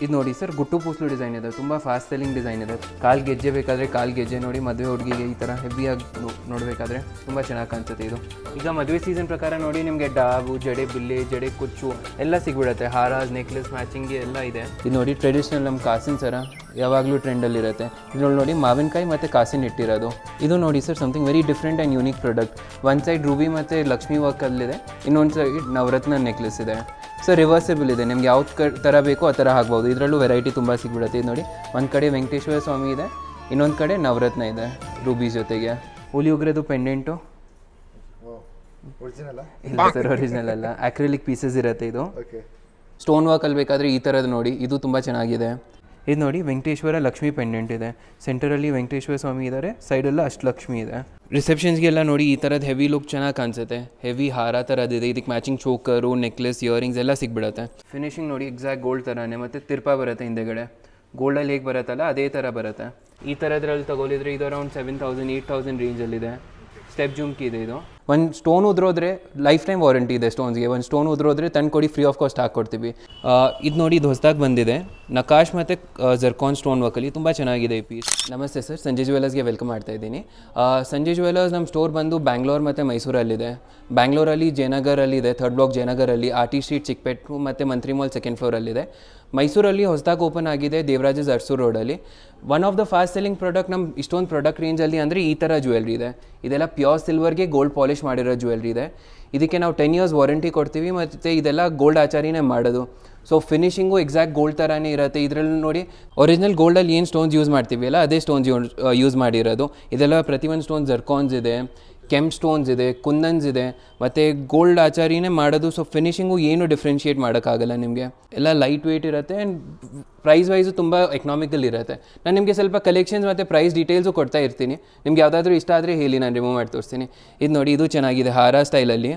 ಇದು ನೋಡಿ ಸರ್, ಗುಟ್ಟು ಪೂಸ್ಲು ಡಿಸೈನ್ ಇದೆ, ತುಂಬ ಫಾಸ್ಟ್ ಸೆಲ್ಲಿಂಗ್ ಡಿಸೈನ್ ಇದೆ. ಕಾಲು ಗೆಜ್ಜೆ ಬೇಕಾದರೆ ಕಾಲು ಗೆಜ್ಜೆ ನೋಡಿ, ಮದುವೆ ಹುಡುಗಿಗೆ ಈ ಥರ ಹೆವಿಯಾಗಿ ನೋಡಬೇಕಾದ್ರೆ ತುಂಬ ಚೆನ್ನಾಗಿ ಕಾಣಿಸುತ್ತೆ ಇದು. ಈಗ ಮದುವೆ ಸೀಸನ್ ಪ್ರಕಾರ ನೋಡಿ ನಿಮಗೆ ಡಾಬು, ಜಡೆ ಬಿಲ್ಲೆ, ಜಡೆ ಕುಚ್ಚು ಎಲ್ಲ ಸಿಗ್ಬಿಡುತ್ತೆ. ಹಾರಾಸ್, ನೆಕ್ಲೆಸ್, ಮ್ಯಾಚಿಂಗ್ ಎಲ್ಲ ಇದೆ. ಇದು ನೋಡಿ ಟ್ರೆಡಿಷ್ನಲ್ ನಮ್ಮ ಕಾಸಿನ ಸರ ಯಾವಾಗಲೂ ಟ್ರೆಂಡಲ್ಲಿರುತ್ತೆ. ಇದ್ರಲ್ಲಿ ನೋಡಿ ಮಾವಿನಕಾಯಿ ಮತ್ತು ಕಾಸಿನ ಇಟ್ಟಿರೋದು. ಇದು ನೋಡಿ sir, something very different and unique product. ಒಂದು ಸೈಡ್ ರೂಬಿ ಮತ್ತು ಲಕ್ಷ್ಮಿ ವರ್ಕಲ್ಲಿದೆ, ಇನ್ನೊಂದು ಸೈಡ್ ನವರತ್ನ ನೆಕ್ಲೆಸ್ ಇದೆ. ಸೊ ರಿವರ್ಸಿಬಲ್ ಇದೆ, ನಿಮ್ಗೆ ಯಾವ ಥರ ಬೇಕೋ ಆ ಥರ ಆಗ್ಬೋದು. ಇದರಲ್ಲೂ ವೆರೈಟಿ ತುಂಬ ಸಿಗ್ಬಿಡುತ್ತೆ. ಇದು ನೋಡಿ, ಒಂದು ಕಡೆ ವೆಂಕಟೇಶ್ವರ ಸ್ವಾಮಿ ಇದೆ, ಇನ್ನೊಂದು ಕಡೆ ನವರತ್ನ ಇದೆ ರೂಬಿ ಜೊತೆಗೆ. ಹುಲಿ ಉಗ್ರದು ಪೆಂಡೆಂಟು ಇಲ್ಲ ಸರ್, ಒರಿಜಿನಲ್ ಅಲ್ಲ, ಆಕ್ರಿಲಿಕ್ ಪೀಸಸ್ ಇರುತ್ತೆ. ಇದು ಸ್ಟೋನ್ ವರ್ಕಲ್ಲಿ ಬೇಕಾದರೆ ಈ ಥರದ್ದು ನೋಡಿ, ಇದು ತುಂಬ ಚೆನ್ನಾಗಿದೆ. ಇದು ನೋಡಿ ವೆಂಕಟೇಶ್ವರ ಲಕ್ಷ್ಮಿ ಪೆಂಡೆಂಟ್ ಇದೆ, ಸೆಂಟರಲ್ಲಿ ವೆಂಕಟೇಶ್ವರ ಸ್ವಾಮಿ ಇದ್ದಾರೆ, ಸೈಡೆಲ್ಲ ಅಷ್ಟಲಕ್ಷ್ಮಿ ಇದೆ. ರಿಸೆಪ್ಷನ್ಸ್ಗೆಲ್ಲ ನೋಡಿ ಈ ಥರದ್ದು ಹೆವಿ ಲುಕ್ ಚೆನ್ನಾಗಿ ಕಾಣಿಸುತ್ತೆ. ಹೆವಿ ಹಾರ ಥರದಿದೆ, ಇದಕ್ಕೆ ಮ್ಯಾಚಿಂಗ್ ಚೋಕರು, ನೆಕ್ಲೆಸ್, ಇಯರಿಂಗ್ಸ್ ಎಲ್ಲ ಸಿಗ್ಬಿಡುತ್ತೆ. ಫಿನಿಶಿಂಗ್ ನೋಡಿ ಎಕ್ಸಾಕ್ಟ್ ಗೋಲ್ಡ್ ಥರನೇ, ಮತ್ತು ತಿರ್ಪ ಬರುತ್ತೆ ಹಿಂದೆಗಡೆ. ಗೋಲ್ಡಲ್ಲಿ ಹೇಗೆ ಬರುತ್ತಲ್ಲ ಅದೇ ಥರ ಬರುತ್ತೆ. ಈ ಥರದ್ರಲ್ಲಿ ತಗೊಳಿದ್ರೆ ಇದು ಅರೌಂಡ್ 7,000 8,000 ರೇಂಜಲ್ಲಿದೆ. ಸ್ಟೆಪ್ ಜುಮ್ಕಿ ಇದೆ. ಇದು ಒಂದು ಸ್ಟೋನ್ ಉದ್ರೋದ್ರೆ ಲೈಫ್ ಟೈಮ್ ವಾರಂಟಿ ಇದೆ ಸ್ಟೋನ್ಸ್ಗೆ. ಒಂದು ಸ್ಟೋನ್ ಉದ್ರೋದ್ರೆ ತಂದು ಕೊಡಿ, ಫ್ರೀ ಆಫ್ ಕಾಸ್ಟ್ ಹಾಕ್ಕೊಡ್ತೀವಿ. ಇದು ನೋಡಿ, ಇದು ಹೊಸದಾಗಿ ಬಂದಿದೆ, ನಕಾಶ್ ಮತ್ತು ಜರ್ಕಾನ್ ಸ್ಟೋನ್ ವರ್ಕಲ್ಲಿ ತುಂಬ ಚೆನ್ನಾಗಿದೆ ಈ ಪೀಸ್. ನಮಸ್ತೆ ಸರ್, ಸಂಜಯ್ ಜ್ಯುವೆಲರ್ಸ್ಗೆ ವೆಲ್ಕಮ್ ಮಾಡ್ತಾ ಇದ್ದೀನಿ. ಸಂಜಯ್ ಜ್ಯುವೆಲರ್ಸ್ ನಮ್ಮ ಸ್ಟೋರ್ ಬಂದು ಬ್ಯಾಂಗ್ಳೂರ್ ಮತ್ತು ಮೈಸೂರಲ್ಲಿದೆ. ಬ್ಯಾಂಗ್ಳೂರಲ್ಲಿ ಜಯನಗರಲ್ಲಿದೆ, 3rd ಬ್ಲಾಕ್ ಜಯನಗರಲ್ಲಿ, ಆರ್ಟಿ ಸ್ಟ್ರೀಟ್ ಚಿಕ್ಕಪೇಟೆ ಮತ್ತು ಮಂತ್ರಿ ಮಾಲ್ 2nd ಫ್ಲೋರಲ್ಲಿದೆ. ಮೈಸೂರಲ್ಲಿ ಹೊಸದಾಗಿ ಓಪನ್ ಆಗಿದೆ ದೇವರಾಜಸ್ ಅರ್ಸೂರ್ ರೋಡಲ್ಲಿ. One of the fast selling product ನಮ್ಮ ಇಷ್ಟೊಂದು ಪ್ರಾಡಕ್ಟ್ ರೇಂಜಲ್ಲಿ ಅಂದರೆ ಈ ಥರ ಜ್ಯುವೆಲ್ರಿ ಇದೆ. ಇದೆಲ್ಲ ಪ್ಯೂರ್ ಸಿಲ್ವರ್ಗೆ ಗೋಲ್ಡ್ ಪಾಲಿಷ್ ಮಾಡಿರೋ ಜ್ಯುವೆಲ್ರಿ ಇದೆ. ಇದಕ್ಕೆ ನಾವು 10 years ವಾರಂಟಿ ಕೊಡ್ತೀವಿ, ಮತ್ತು ಇದೆಲ್ಲ ಗೋಲ್ಡ್ ಆಚಾರಿನೇ ಮಾಡೋದು. ಸೊ ಫಿನಿಶಿಂಗು ಎಕ್ಸಾಕ್ಟ್ ಗೋಲ್ಡ್ ಥರನೇ ಇರುತ್ತೆ. ಇದರಲ್ಲಿ ನೋಡಿ ಒರಿಜಿನಲ್ ಗೋಲ್ಡಲ್ಲಿ ಏನು ಸ್ಟೋನ್ಸ್ ಯೂಸ್ ಮಾಡ್ತೀವಿ ಅಲ್ಲ ಅದೇ ಸ್ಟೋನ್ಸ್ ಯೂಸ್ ಮಾಡಿರೋದು. ಇದೆಲ್ಲ ಪ್ರತಿಯೊಂದು ಸ್ಟೋನ್ ಜರ್ಕಾನ್ಸ್ ಇದೆ, ಕೆಂಪ್ ಸ್ಟೋನ್ಸ್ ಇದೆ, ಕುಂದನ್ಸ್ ಇದೆ, ಮತ್ತು ಗೋಲ್ಡ್ ಆಚಾರಿನೇ ಮಾಡೋದು. ಸೊ ಫಿನಿಶಿಂಗು ಏನು ಡಿಫ್ರೆನ್ಷಿಯೇಟ್ ಮಾಡೋಕ್ಕಾಗಲ್ಲ ನಿಮಗೆ. ಎಲ್ಲ ಲೈಟ್ ವೆಯ್ಟ್ ಇರುತ್ತೆ ಆ್ಯಂಡ್ ಪ್ರೈಸ್ ವೈಸು ತುಂಬ ಎಕನಾಮಿಕಲ್ ಇರುತ್ತೆ. ನಾನು ನಿಮಗೆ ಸ್ವಲ್ಪ ಕಲೆಕ್ಷನ್ಸ್ ಮತ್ತು ಪ್ರೈಸ್ ಡೀಟೇಲ್ಸು ಕೊಡ್ತಾ ಇರ್ತೀನಿ. ನಿಮ್ಗೆ ಯಾವುದಾದ್ರೂ ಇಷ್ಟ ಆದರೆ ಹೇಳಿ, ನಾನು ರಿಮೂವ್ ಮಾಡಿ ತೋರಿಸ್ತೀನಿ. ಇದು ನೋಡಿ, ಇದು ಚೆನ್ನಾಗಿದೆ, ಹಾರ ಸ್ಟೈಲಲ್ಲಿ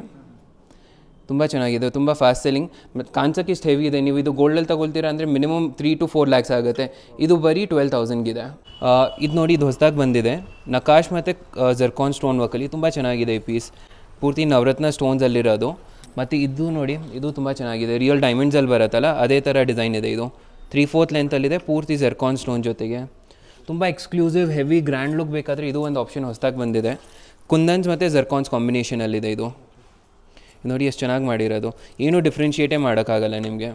ತುಂಬ ಚೆನ್ನಾಗಿದೆ, ತುಂಬ ಫಾಸ್ಟ್ ಸೆಲ್ಲಿಂಗ್ ಮತ್ತು ಕಾನ್ಸಕ್ಕೆ ಇಷ್ಟು ಹೆವಿ ಇದೆ. ನೀವು ಇದು ಗೋಲ್ಡಲ್ಲಿ ತಗೊಳ್ತೀರಾ ಅಂದರೆ ಮಿನಿಮಮ್ 3 to 4 lakhs ಆಗುತ್ತೆ. ಇದು ಬರೀ 12,000ಗಿದೆ. ಇದು ನೋಡಿ, ಇದು ಹೊಸದಾಗಿ ಬಂದಿದೆ, ನಕಾಶ್ ಮತ್ತು ಜರ್ಕಾನ್ ಸ್ಟೋನ್ ವರ್ಕಲ್ಲಿ ತುಂಬ ಚೆನ್ನಾಗಿದೆ ಈ ಪೀಸ್. ಪೂರ್ತಿ ನವರತ್ನ ಸ್ಟೋನ್ಸಲ್ಲಿರೋದು. ಮತ್ತು ಇದು ನೋಡಿ, ಇದು ತುಂಬ ಚೆನ್ನಾಗಿದೆ, ರಿಯಲ್ ಡೈಮಂಡ್ಸಲ್ಲಿ ಬರುತ್ತಲ್ಲ ಅದೇ ಥರ ಡಿಸೈನ್ ಇದೆ. ಇದು 3/4 ಲೆಂತಲ್ಲಿದೆ, ಪೂರ್ತಿ ಜರ್ಕಾನ್ ಸ್ಟೋನ್ ಜೊತೆಗೆ. ತುಂಬ ಎಕ್ಸ್ಕ್ಲೂಸಿವ್ ಹೆವಿ ಗ್ರ್ಯಾಂಡ್ ಲುಕ್ ಬೇಕಾದರೆ ಇದು ಒಂದು ಆಪ್ಷನ್ ಹೊಸದಾಗಿ ಬಂದಿದೆ. ಕುಂದನ್ಸ್ ಮತ್ತು ಜರ್ಕಾನ್ಸ್ ಕಾಂಬಿನೇಷನಲ್ಲಿದೆ. ಇದು ನೋಡಿ ಎಷ್ಟು ಚೆನ್ನಾಗಿ ಮಾಡಿರೋದು, ಏನೂ ಡಿಫ್ರೆನ್ಷಿಯೇಟೇ ಮಾಡೋಕ್ಕಾಗಲ್ಲ ನಿಮಗೆ.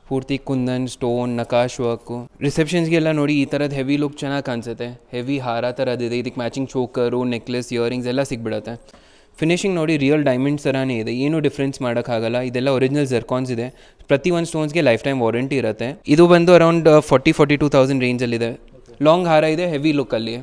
ಪೂರ್ತಿ ಕುಂದನ್, ಸ್ಟೋನ್, ನಕಾಶ್ ವರ್ಕು. ರಿಸೆಪ್ಷನ್ಸ್ಗೆಲ್ಲ ನೋಡಿ ಈ ಥರದ್ದು ಹೆವಿ ಲುಕ್ ಚೆನ್ನಾಗಿ ಕಾಣಿಸುತ್ತೆ. ಹೆವಿ ಹಾರ ಥರದಿದೆ, ಇದಕ್ಕೆ ಮ್ಯಾಚಿಂಗ್ ಚೋಕರು, ನೆಕ್ಲೆಸ್, ಇಯರಿಂಗ್ಸ್ ಎಲ್ಲ ಸಿಗ್ಬಿಡುತ್ತೆ. ಫಿನಿಶಿಂಗ್ ನೋಡಿ ರಿಯಲ್ ಡೈಮಂಡ್ಸ್ ಥರನೇ ಇದೆ, ಏನೂ ಡಿಫ್ರೆನ್ಸ್ ಮಾಡೋಕ್ಕಾಗಲ್ಲ. ಇದೆಲ್ಲ ಒರಿಜಿನಲ್ ಜರ್ಕಾನ್ಸ್ ಇದೆ. ಪ್ರತಿಯೊಂದು ಸ್ಟೋನ್ಸ್ಗೆ ಲೈಫ್ ಟೈಮ್ ವಾರಂಟಿ ಇರುತ್ತೆ. ಇದು ಬಂದು ಅರೌಂಡ್ 42,000 ರೇಂಜಲ್ಲಿದೆ. ಲಾಂಗ್ ಹಾರ ಇದೆ, ಹೆವಿ ಲುಕ್ಕಲ್ಲಿ.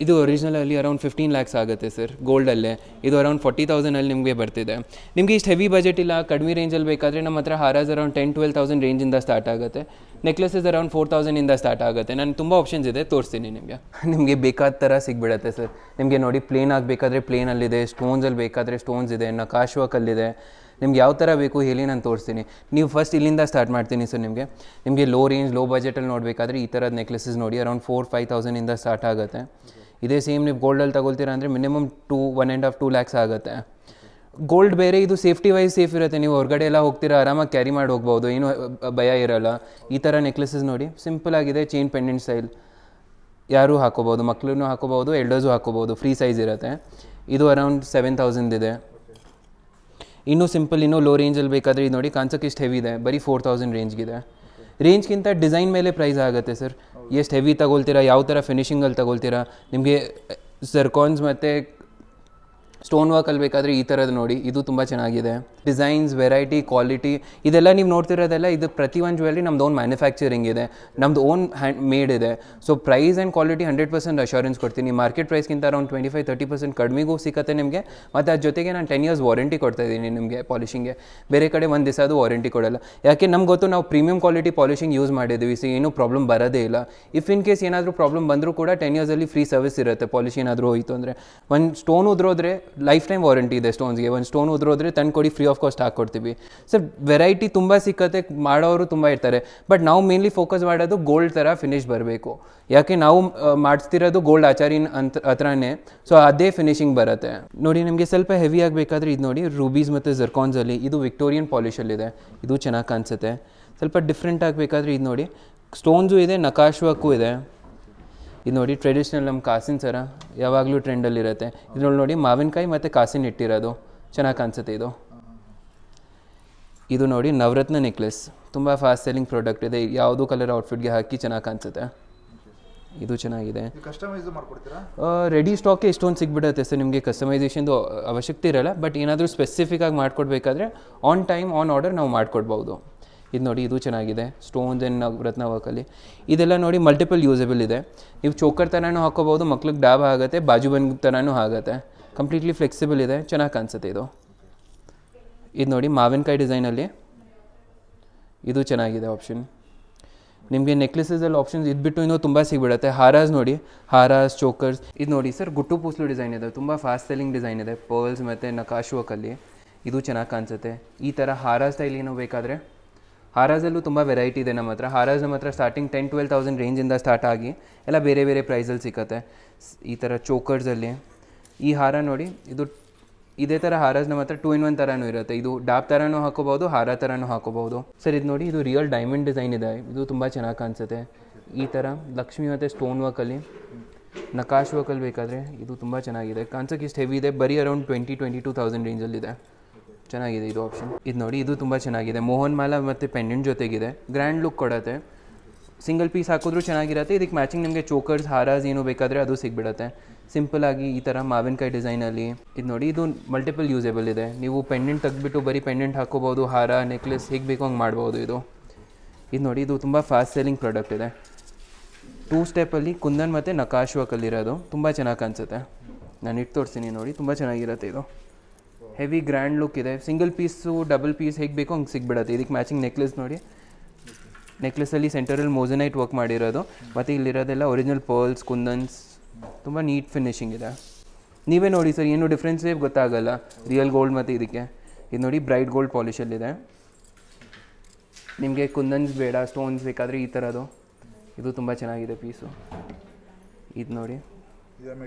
ಇದು ಒರಿಜಿನಲಲ್ಲಿ ಅರೌಂಡ್ 15 lakhs ಆಗುತ್ತೆ ಸರ್, ಗೋಲ್ಡಲ್ಲೇ. ಇದು ಅರೌಂಡ್ 40,000ಅಲ್ಲಿ ನಿಮಗೆ ಬರ್ತಿದೆ. ನಿಮಗೆ ಇಷ್ಟು ಹೆವಿ ಬಜೆಟ್ ಇಲ್ಲ, ಕಡಿಮೆ ರೇಂಜಲ್ಲಿ ಬೇಕಾದರೆ ನಮ್ಮ ಹತ್ರ ಹಾರಾಸ್ ಅರೌಂಡ್ 10-12,000 ರೇಂಜಿಂದ ಸ್ಟಾರ್ಟ್ ಆಗುತ್ತೆ. ನೆಕ್ಲೆಸಸ್ ಅರೌಂಡ್ 4,000ಇಂದ ಸ್ಟಾರ್ಟ್ ಆಗುತ್ತೆ. ನಾನು ತುಂಬ ಆಪ್ಷನ್ಸ್ ಇದೆ, ತೋರಿಸ್ತೀನಿ ನಿಮಗೆ ಬೇಕಾದ ಥರ ಸಿಗ್ಬಿಡುತ್ತೆ ಸರ್. ನಿಮಗೆ ನೋಡಿ, ಪ್ಲೇನ್ ಆಗಬೇಕಾದ್ರೆ ಪ್ಲೇನಲ್ಲಿದೆ, ಸ್ಟೋನ್ಸಲ್ಲಿ ಬೇಕಾದರೆ ಸ್ಟೋನ್ಸ್ ಇದೆ, ನಕಾಶ್ ವರ್ಕಲ್ಲಿದೆ. ನಿಮ್ಗೆ ಯಾವ ಥರ ಬೇಕು ಹೇಳಿ, ನಾನು ತೋರಿಸ್ತೀನಿ. ನೀವು ಫಸ್ಟ್ ಇಲ್ಲಿಂದ ಸ್ಟಾರ್ಟ್ ಮಾಡ್ತೀನಿ ಸರ್. ನಿಮಗೆ ಲೋ ರೇಂಜ್, ಲೋ ಬಜೆಟಲ್ಲಿ ನೋಡಬೇಕಾದ್ರೆ ಈ ಥರದ ನೆಕ್ಲೆಸಸ್ ನೋಡಿ ಅರೌಂಡ್ 4-5,000ಇಂದ ಸ್ಟಾರ್ಟ್ ಆಗುತ್ತೆ. ಇದೇ ಸೇಮ್ ನೀವು ಗೋಲ್ಡಲ್ಲಿ ತಗೊಳ್ತೀರಾ ಅಂದರೆ ಮಿನಿಮಮ್ 1.5-2 lakhs ಆಗುತ್ತೆ. ಗೋಲ್ಡ್ ಬೇರೆ, ಇದು ಸೇಫ್ಟಿ ವೈಸ್ ಸೇಫ್ ಇರುತ್ತೆ. ನೀವು ಹೊರಗಡೆ ಎಲ್ಲ ಹೋಗ್ತೀರಾ, ಆರಾಮಾಗಿ ಕ್ಯಾರಿ ಮಾಡಿ ಹೋಗ್ಬೋದು, ಏನೂ ಭಯ ಇರೋಲ್ಲ. ಈ ಥರ ನೆಕ್ಲೆಸಸ್ ನೋಡಿ ಸಿಂಪಲ್ ಆಗಿದೆ, ಚೈನ್ ಪೆಂಡೆಂಟ್ ಸ್ಟೈಲ್, ಯಾರೂ ಹಾಕೋಬೋದು, ಮಕ್ಕಳೂ ಹಾಕೋಬೋದು, ಎಲ್ಡರ್ಸು ಹಾಕೋಬೋದು, ಫ್ರೀ ಸೈಜ್ ಇರುತ್ತೆ. ಇದು ಅರೌಂಡ್ 7,000 ಇದೆ. ಇನ್ನೂ ಸಿಂಪಲ್, ಇನ್ನೂ ಲೋ ರೇಂಜಲ್ಲಿ ಬೇಕಾದರೆ ಇದು ನೋಡಿ, ಕಾನ್ಸಕ್ಕೆ ಇಷ್ಟು ಹೆವಿ ಇದೆ, ಬರೀ 4,000 ರೇಂಜ್ಗಿದೆ. ರೇಂಜ್ಗಿಂತ ಡಿಸೈನ್ ಮೇಲೆ ಪ್ರೈಸ್ ಆಗುತ್ತೆ ಸರ್. ಎಷ್ಟು ಹೆವಿ ತಗೊಳ್ತೀರಾ, ಯಾವ ಥರ ಫಿನಿಷಿಂಗಲ್ಲಿ ತಗೊಳ್ತೀರಾ. ನಿಮಗೆ ಜರ್ಕಾನ್ಸ್ ಮತ್ತು ಸ್ಟೋನ್ ವರ್ಕಲ್ಲಿ ಬೇಕಾದರೆ ಈ ಥರದ್ದು ನೋಡಿ, ಇದು ತುಂಬ ಚೆನ್ನಾಗಿದೆ. ಡಿಸೈನ್ಸ್, ವೆರೈಟಿ, ಕ್ವಾಲಿಟಿ ಇದೆಲ್ಲ ನೀವು ನೋಡ್ತಿರೋದೆಲ್ಲ ಇದು ಪ್ರತಿಯೊಂದು ಜ್ಯುವೆಲ್ರಿ ನಮ್ದು ಓನ್ ಮ್ಯಾನುಫ್ಯಾಕ್ಚರಿಂಗ್ ಇದೆ, ನಮ್ಮದು ಓನ್ ಹ್ಯಾಂಡ್ ಮೇಡ್ ಇದೆ. So price and quality 100% assurance ಕೊಡ್ತೀನಿ. ಮಾರ್ಕೆಟ್ ಪ್ರೈಸ್ಗಿಂತ ಅರೌಂಡ್ 25-30% ಕಡಿಮೆಗೂ ಸಿಗುತ್ತೆ ನಿಮಗೆ. ಮತ್ತು ಅದ್ರ ಜೊತೆಗೆ ನಾನು 10 years ವಾರಂಟಿ ಕೊಡ್ತಾಯಿದ್ದೀನಿ ನಿಮಗೆ ಪಾಲಿಷಿಂಗ್ಗೆ. ಬೇರೆ ಕಡೆ ಒಂದು ದಿವಸ ಅದು ವಾರಂಟಿ ಕೊಡೋಲ್ಲ. ಯಾಕೆ ನಮ್ಗೆ ಗೊತ್ತು, ನಾವು ಪ್ರೀಮಿಯಂ ಕ್ವಾಲಿಟಿ ಪಾಲಿಷಿಂಗ್ ಯೂಸ್ ಮಾಡಿದ್ದೀವಿ. ಸೊ ಏನೂ ಪ್ರಾಬ್ಲಮ್ ಬರೋದೇ ಇಲ್ಲ. ಇಫ್ ಇನ್ ಕೇಸ್ ಏನಾದರೂ ಪ್ರಾಬ್ಲಮ್ ಬಂದರೂ ಕೂಡ 10 yearsಲ್ಲಿ ಫ್ರೀ ಸರ್ವಿಸ್ ಇರುತ್ತೆ. ಪಾಲಿಶ್ ಏನಾದರೂ ಹೋಯಿತು ಅಂದರೆ, ಒಂದು ಸ್ಟೋನ್ ಉದ್ರೋದ್ರೆ ಲೈಫ್ ಟೈಮ್ ವಾರಂಟಿ ಇದೆ ಸ್ಟೋನ್ಸ್ಗೆ. ಒಂದು ಸ್ಟೋನ್ ಉದ್ರೋದ್ರೆ ತಂದು ಕೊಡಿ, ಫ್ರೀ ಆಫ್ ಕಾಸ್ಟ್ ಹಾಕ್ಕೊಡ್ತೀವಿ. ಸರ್ ವೆರೈಟಿ ತುಂಬ ಸಿಕ್ಕತ್ತೆ, ಮಾಡೋರು ತುಂಬ ಇರ್ತಾರೆ. ಬಟ್ ನಾವು ಮೇನ್ಲಿ ಫೋಕಸ್ ಮಾಡೋದು ಗೋಲ್ಡ್ ಥರ ಫಿನಿಶ್ ಬರಬೇಕು. ಯಾಕೆ ನಾವು ಮಾಡಿಸ್ತಿರೋದು ಗೋಲ್ಡ್ ಆಚಾರಿನ ಹತ್ರನೇ, ಸೊ ಅದೇ ಫಿನಿಶಿಂಗ್ ಬರುತ್ತೆ ನೋಡಿ. ನಿಮಗೆ ಸ್ವಲ್ಪ ಹೆವಿ ಆಗಬೇಕಾದ್ರೆ ಇದು ನೋಡಿ, ರೂಬೀಸ್ ಮತ್ತು ಜರ್ಕಾನ್ಸಲ್ಲಿ ಇದು ವಿಕ್ಟೋರಿಯನ್ ಪಾಲಿಷಲ್ಲಿದೆ, ಇದು ಚೆನ್ನಾಗಿ ಕಾಣಿಸುತ್ತೆ. ಸ್ವಲ್ಪ ಡಿಫ್ರೆಂಟ್ ಆಗಬೇಕಾದ್ರೆ ಇದು ನೋಡಿ, ಸ್ಟೋನ್ಸು ಇದೆ, ನಕಾಶ್ ವರ್ಕು ಇದೆ. ಇದು ನೋಡಿ ಟ್ರೆಡಿಷ್ನಲ್ ನಮ್ಮ ಕಾಸಿನ ಸರ ಯಾವಾಗಲೂ ಟ್ರೆಂಡಲ್ಲಿರುತ್ತೆ. ಇದ್ರಲ್ಲಿ ನೋಡಿ ಮಾವಿನಕಾಯಿ ಮತ್ತು ಕಾಸಿನ ಇಟ್ಟಿರೋದು ಚೆನ್ನಾಗಿ ಕಾಣಿಸುತ್ತೆ. ಇದು ನೋಡಿ ನವರತ್ನ ನೆಕ್ಲೆಸ್, ತುಂಬ ಫಾಸ್ಟ್ ಸೆಲ್ಲಿಂಗ್ ಪ್ರಾಡಕ್ಟ್ ಇದೆ. ಯಾವುದೋ ಕಲರ್ ಔಟ್ಫಿಟ್ಗೆ ಹಾಕಿ ಚೆನ್ನಾಗಿ ಕಾಣಿಸುತ್ತೆ. ಇದು ಚೆನ್ನಾಗಿದೆ. ರೆಡಿ ಸ್ಟಾಕೆ ಇಷ್ಟೊಂದು ಸಿಗ್ಬಿಡುತ್ತೆ ಸರ್, ನಿಮಗೆ ಕಸ್ಟಮೈಸೇಷನ್ದು ಅವಶ್ಯಕತೆ ಇರಲ್ಲ. ಬಟ್ ಏನಾದರೂ ಸ್ಪೆಸಿಫಿಕ್ ಆಗಿ ಮಾಡಿಕೊಡ್ಬೇಕಾದ್ರೆ ಆನ್ ಟೈಮ್ ಆನ್ ಆರ್ಡರ್ ನಾವು ಮಾಡಿಕೊಡ್ಬೋದು. ಇದು ನೋಡಿ, ಇದು ಚೆನ್ನಾಗಿದೆ, ಸ್ಟೋನ್ಸ್ ಆ್ಯಂಡ್ ನವರತ್ನ ವರ್ಕಲ್ಲಿ. ಇದೆಲ್ಲ ನೋಡಿ ಮಲ್ಟಿಪಲ್ ಯೂಸಬಲ್ ಇದೆ. ನೀವು ಚೋಕರ್ ಥರನೂ ಹಾಕೋಬೋದು, ಮಕ್ಳಿಗೆ ಡಾಬ್ ಆಗುತ್ತೆ, ಬಾಜು ಬಂದ್ ಥರನೂ ಆಗುತ್ತೆ. ಕಂಪ್ಲೀಟ್ಲಿ ಫ್ಲೆಕ್ಸಿಬಲ್ ಇದೆ, ಚೆನ್ನಾಗಿ ಕಾಣಿಸುತ್ತೆ. ಇದು ನೋಡಿ ಮಾವಿನಕಾಯಿ ಡಿಸೈನಲ್ಲಿ, ಇದು ಚೆನ್ನಾಗಿದೆ ಆಪ್ಷನ್. ನಿಮಗೆ ನೆಕ್ಲೆಸಸಲ್ಲಿ ಆಪ್ಷನ್ಸ್ ಇದ್ಬಿಟ್ಟು ಇನ್ನೂ ತುಂಬ ಸಿಗ್ಬಿಡುತ್ತೆ. ಹಾರಾಸ್ ನೋಡಿ, ಹಾರಾಸ್, ಚೋಕರ್ಸ್. ಇದು ನೋಡಿ ಸರ್, ಗುಟ್ಟು ಪೂಸ್ಲು ಡಿಸೈನ್ ಇದೆ, ತುಂಬ ಫಾಸ್ಟ್ ಸೆಲ್ಲಿಂಗ್ ಡಿಸೈನ್ ಇದೆ, ಪರ್ಲ್ಸ್ ಮತ್ತು ನಕಾಶ್ ವರ್ಕಲ್ಲಿ. ಇದು ಚೆನ್ನಾಗಿ ಕಾಣಿಸುತ್ತೆ. ಈ ಥರ ಹಾರ ಸ್ಟೈಲ್ ಏನೋ ಬೇಕಾದರೆ ಹಾರಾಸಲ್ಲೂ ತುಂಬ ವೆರೈಟಿ ಇದೆ ನಮ್ಮ ಹತ್ರ. ಹಾರಾಸ್ ನಮ್ಮ ಹತ್ರ ಸ್ಟಾರ್ಟಿಂಗ್ 10,000-12,000 ರೇಂಜಿಂದ ಸ್ಟಾರ್ಟ್ ಆಗಿ ಎಲ್ಲ ಬೇರೆ ಬೇರೆ ಪ್ರೈಸಲ್ಲಿ ಸಿಗುತ್ತೆ. ಈ ಥರ ಚೋಕರ್ಸಲ್ಲಿ ಈ ಹಾರ ನೋಡಿ, ಇದು ಇದೇ ಥರ ಹಾರಾಸ್ ನಮ್ಮ ಹತ್ರ 2-in-1 ಥರನೂ ಇರುತ್ತೆ. ಇದು ಡಾಬ್ ಥರನೂ ಹಾಕೋಬೋದು, ಹಾರ ಥರನೂ ಹಾಕೋಬೋದು. ಸರ್ ಇದು ನೋಡಿ, ಇದು ರಿಯಲ್ ಡೈಮಂಡ್ ಡಿಸೈನ್ ಇದೆ, ಇದು ತುಂಬ ಚೆನ್ನಾಗಿ ಕಾಣಿಸುತ್ತೆ. ಈ ಥರ ಲಕ್ಷ್ಮಿ ಮತ್ತು ಸ್ಟೋನ್ ವರ್ಕಲ್ಲಿ, ನಕಾಶ್ ವರ್ಕಲ್ಲಿ ಬೇಕಾದರೆ ಇದು ತುಂಬ ಚೆನ್ನಾಗಿದೆ. ಕಾನ್ಸೆಪ್ಟ್ ಇಷ್ಟು ಹೆವಿ ಇದೆ, ಬರೀ ಅರೌಂಡ್ 20,000-22,000 ರೇಂಜಲ್ಲಿದೆ. ಚೆನ್ನಾಗಿದೆ ಇದು ಆಪ್ಷನ್. ಇದು ನೋಡಿ, ಇದು ತುಂಬ ಚೆನ್ನಾಗಿದೆ, ಮೋಹನ್ ಮಾಲಾ ಮತ್ತು ಪೆಂಡೆಂಟ್ ಜೊತೆಗಿದೆ, ಗ್ರ್ಯಾಂಡ್ ಲುಕ್ ಕೊಡುತ್ತೆ. ಸಿಂಗಲ್ ಪೀಸ್ ಹಾಕಿದ್ರೂ ಚೆನ್ನಾಗಿರುತ್ತೆ. ಇದಕ್ಕೆ ಮ್ಯಾಚಿಂಗ್ ನಿಮಗೆ ಚೋಕರ್ಸ್, ಹಾರಾಸ್ ಏನು ಬೇಕಾದರೆ ಅದು ಸಿಗ್ಬಿಡುತ್ತೆ ಸಿಂಪಲಾಗಿ. ಈ ಥರ ಮಾವಿನಕಾಯಿ ಡಿಸೈನಲ್ಲಿ ಇದು ನೋಡಿ, ಇದು ಮಲ್ಟಿಪಲ್ ಯೂಸೇಬಲ್ ಇದೆ. ನೀವು ಪೆಂಡೆಂಟ್ ತೆಗೆದ್ಬಿಟ್ಟು ಬರೀ ಪೆಂಡೆಂಟ್ ಹಾಕೋಬೋದು, ಹಾರ, ನೆಕ್ಲೆಸ್ ಹೇಗೆ ಬೇಕೋ ಹಂಗೆ ಮಾಡ್ಬೋದು. ಇದು ನೋಡಿ, ಇದು ತುಂಬ ಫಾಸ್ಟ್ ಸೆಲ್ಲಿಂಗ್ ಪ್ರಾಡಕ್ಟ್ ಇದೆ. 2 ಸ್ಟೆಪ್ಪಲ್ಲಿ ಕುಂದನ್ ಮತ್ತು ನಕಾಶ್ ವರ್ಕಲ್ಲಿರೋದು ತುಂಬ ಚೆನ್ನಾಗಿ ಕಾಣಿಸುತ್ತೆ. ನಾನು ಇಟ್ಟು ತೋರಿಸ್ತೀನಿ ನೋಡಿ, ತುಂಬ ಚೆನ್ನಾಗಿರುತ್ತೆ. ಇದು ಹೆವಿ ಗ್ರ್ಯಾಂಡ್ ಲುಕ್ ಇದೆ. ಸಿಂಗಲ್ ಪೀಸು, ಡಬಲ್ ಪೀಸ್ ಹೇಗೆ ಬೇಕೋ ಹಂಗೆ ಸಿಗ್ಬಿಡುತ್ತೆ. ಇದಕ್ಕೆ ಮ್ಯಾಚಿಂಗ್ ನೆಕ್ಲೆಸ್ ನೋಡಿ, ನೆಕ್ಲೆಸಲ್ಲಿ ಸೆಂಟರಲ್ಲಿ ಮೋಸನೈಟ್ ವರ್ಕ್ ಮಾಡಿರೋದು, ಮತ್ತು ಇಲ್ಲಿರೋದೆಲ್ಲ ಒರಿಜಿನಲ್ ಪರ್ಲ್ಸ್, ಕುಂದನ್ಸ್, ತುಂಬ ನೀಟ್ ಫಿನಿಶಿಂಗ್ ಇದೆ. ನೀವೇ ನೋಡಿ ಸರ್, ಏನು ಡಿಫ್ರೆನ್ಸೇ ಗೊತ್ತಾಗಲ್ಲ ರಿಯಲ್ ಗೋಲ್ಡ್ ಮತ್ತು ಇದಕ್ಕೆ. ಇದು ನೋಡಿ ಬ್ರೈಟ್ ಗೋಲ್ಡ್ ಪಾಲಿಷಲ್ಲಿದೆ. ನಿಮಗೆ ಕುಂದನ್ಸ್ ಬೇಡ, ಸ್ಟೋನ್ಸ್ ಬೇಕಾದರೆ ಈ ಥರದ್ದು, ಇದು ತುಂಬ ಚೆನ್ನಾಗಿದೆ ಪೀಸು. ಇದು ನೋಡಿ,